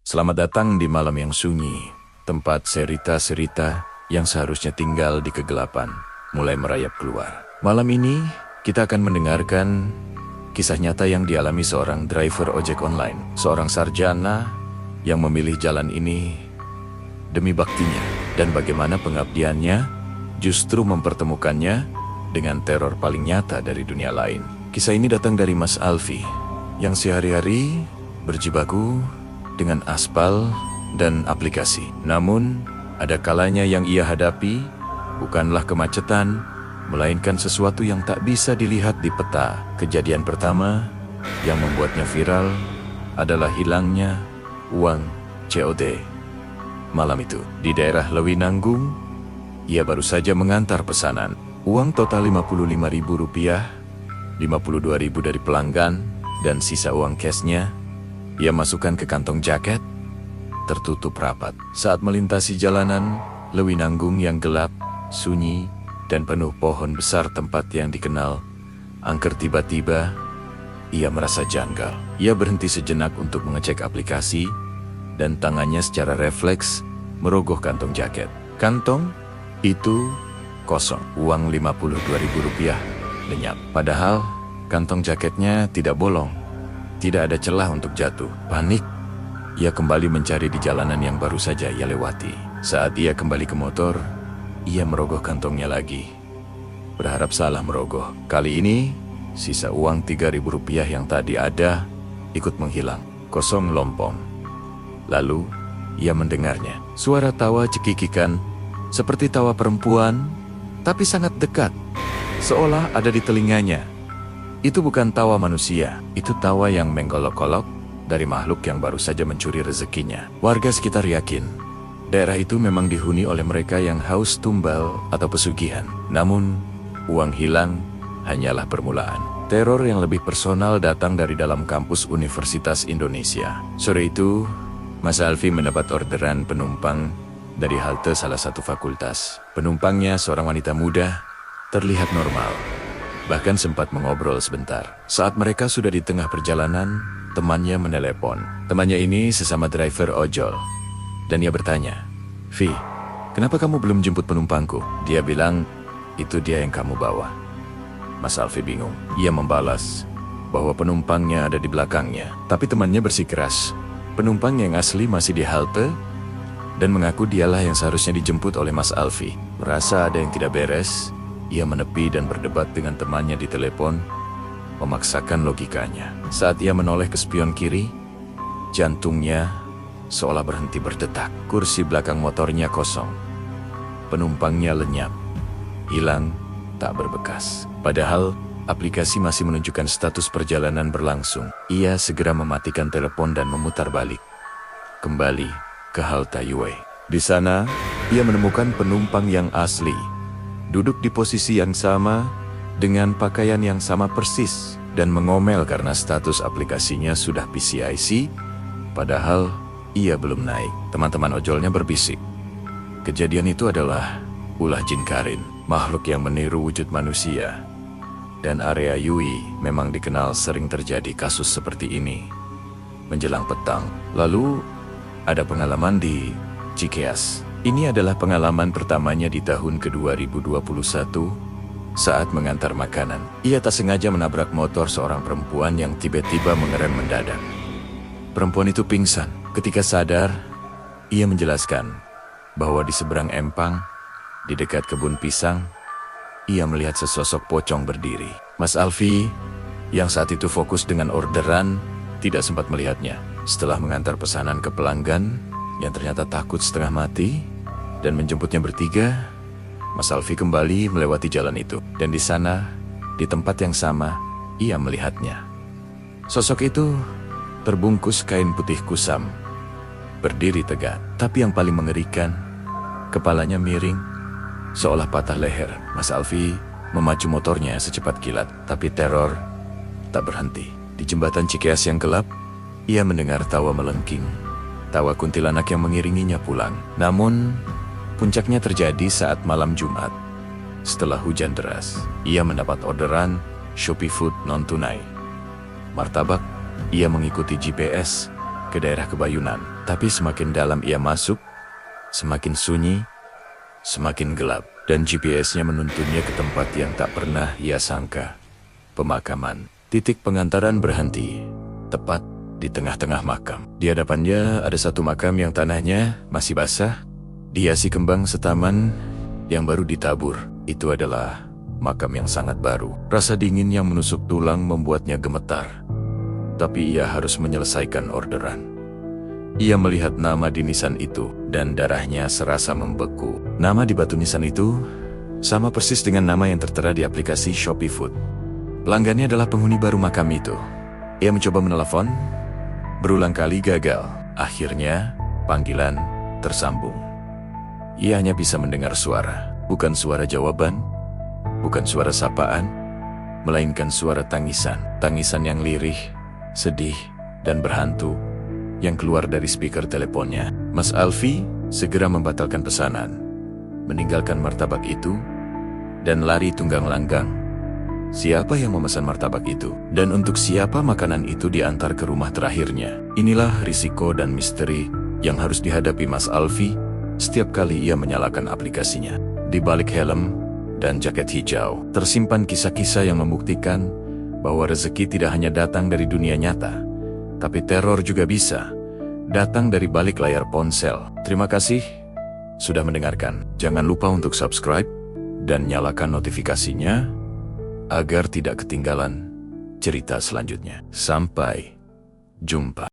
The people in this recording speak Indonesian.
Selamat datang di malam yang sunyi, tempat cerita-cerita yang seharusnya tinggal di kegelapan, mulai merayap keluar. Malam ini, kita akan mendengarkan kisah nyata yang dialami seorang driver ojek online, seorang sarjana yang memilih jalan ini demi baktinya, dan bagaimana pengabdiannya justru mempertemukannya dengan teror paling nyata dari dunia lain. Kisah ini datang dari Mas Alfi, yang sehari-hari berjibaku dengan aspal dan aplikasi. Namun, ada kalanya yang ia hadapi bukanlah kemacetan, melainkan sesuatu yang tak bisa dilihat di peta. Kejadian pertama yang membuatnya viral adalah hilangnya uang COD. Malam itu, di daerah Lewinanggung, ia baru saja mengantar pesanan. Uang total Rp55.000, Rp52.000 dari pelanggan, dan sisa uang cashnya ia masukkan ke kantong jaket, tertutup rapat. Saat melintasi jalanan Lewinanggung yang gelap, sunyi, dan penuh pohon besar tempat yang dikenal angker, tiba-tiba ia merasa janggal. Ia berhenti sejenak untuk mengecek aplikasi, dan tangannya secara refleks merogoh kantong jaket. Kantong itu kosong. Uang Rp52.000 lenyap. Padahal kantong jaketnya tidak bolong. Tidak ada celah untuk jatuh. Panik, ia kembali mencari di jalanan yang baru saja ia lewati. Saat ia kembali ke motor, ia merogoh kantongnya lagi. Berharap salah merogoh. Kali ini, sisa uang Rp3.000 yang tadi ada ikut menghilang. Kosong lompong. Lalu, ia mendengarnya. Suara tawa cekikikan, seperti tawa perempuan, tapi sangat dekat. Seolah ada di telinganya. Itu bukan tawa manusia, itu tawa yang menggolok-golok dari makhluk yang baru saja mencuri rezekinya. Warga sekitar yakin, daerah itu memang dihuni oleh mereka yang haus tumbal atau pesugihan. Namun, uang hilang hanyalah permulaan. Teror yang lebih personal datang dari dalam kampus Universitas Indonesia. Sore itu, Mas Alfi mendapat orderan penumpang dari halte salah satu fakultas. Penumpangnya seorang wanita muda, terlihat normal. Bahkan sempat mengobrol sebentar. Saat mereka sudah di tengah perjalanan, temannya menelepon. Temannya ini sesama driver ojol. Dan ia bertanya, "Vi, kenapa kamu belum jemput penumpangku?" Dia bilang, "Itu dia yang kamu bawa." Mas Alfi bingung. Ia membalas bahwa penumpangnya ada di belakangnya. Tapi temannya bersikeras, penumpang yang asli masih di halte, dan mengaku dialah yang seharusnya dijemput oleh Mas Alfi. Merasa ada yang tidak beres, ia menepi dan berdebat dengan temannya di telepon, memaksakan logikanya. Saat ia menoleh ke spion kiri, jantungnya seolah berhenti berdetak. Kursi belakang motornya kosong. Penumpangnya lenyap, hilang, tak berbekas. Padahal, aplikasi masih menunjukkan status perjalanan berlangsung. Ia segera mematikan telepon dan memutar balik. Kembali ke halte Yue. Di sana, ia menemukan penumpang yang asli. Duduk di posisi yang sama, dengan pakaian yang sama persis, dan mengomel karena status aplikasinya sudah PCIC, padahal ia belum naik. Teman-teman ojolnya berbisik. Kejadian itu adalah ulah jin Karin, makhluk yang meniru wujud manusia. Dan area Yui memang dikenal sering terjadi kasus seperti ini. Menjelang petang, lalu ada pengalaman di Cikeas. Ini adalah pengalaman pertamanya di tahun ke-2021 saat mengantar makanan. Ia tak sengaja menabrak motor seorang perempuan yang tiba-tiba mengerem mendadak. Perempuan itu pingsan. Ketika sadar, ia menjelaskan bahwa di seberang empang, di dekat kebun pisang, ia melihat sesosok pocong berdiri. Mas Alfi, yang saat itu fokus dengan orderan, tidak sempat melihatnya. Setelah mengantar pesanan ke pelanggan yang ternyata takut setengah mati dan menjemputnya bertiga, Mas Alfi kembali melewati jalan itu. Dan di sana, di tempat yang sama, ia melihatnya. Sosok itu terbungkus kain putih kusam, berdiri tegak. Tapi yang paling mengerikan, kepalanya miring, seolah patah leher. Mas Alfi memacu motornya secepat kilat, tapi teror tak berhenti. Di jembatan Cikeas yang gelap, ia mendengar tawa melengking. Tawa kuntilanak yang mengiringinya pulang. Namun, puncaknya terjadi saat malam Jumat. Setelah hujan deras, ia mendapat orderan Shopee Food non-tunai. Martabak, ia mengikuti GPS ke daerah Kebayunan. Tapi semakin dalam ia masuk, semakin sunyi, semakin gelap. Dan GPS-nya menuntunnya ke tempat yang tak pernah ia sangka. Pemakaman. Titik pengantaran berhenti, tepat di tengah-tengah makam. Di hadapannya ada satu makam yang tanahnya masih basah, dihiasi kembang setaman yang baru ditabur. Itu adalah makam yang sangat baru. Rasa dingin yang menusuk tulang membuatnya gemetar. Tapi ia harus menyelesaikan orderan. Ia melihat nama di nisan itu, dan darahnya serasa membeku. Nama di batu nisan itu sama persis dengan nama yang tertera di aplikasi Shopee Food. Pelanggannya adalah penghuni baru makam itu. Ia mencoba menelepon, berulang kali gagal. Akhirnya, panggilan tersambung. Ia hanya bisa mendengar suara, bukan suara jawaban, bukan suara sapaan, melainkan suara tangisan. Tangisan yang lirih, sedih, dan berhantu yang keluar dari speaker teleponnya. Mas Alfi segera membatalkan pesanan, meninggalkan martabak itu, dan lari tunggang langgang. Siapa yang memesan martabak itu? Dan untuk siapa makanan itu diantar ke rumah terakhirnya? Inilah risiko dan misteri yang harus dihadapi Mas Alfi setiap kali ia menyalakan aplikasinya. Di balik helm dan jaket hijau, tersimpan kisah-kisah yang membuktikan bahwa rezeki tidak hanya datang dari dunia nyata, tapi teror juga bisa datang dari balik layar ponsel. Terima kasih sudah mendengarkan. Jangan lupa untuk subscribe dan nyalakan notifikasinya agar tidak ketinggalan cerita selanjutnya. Sampai jumpa.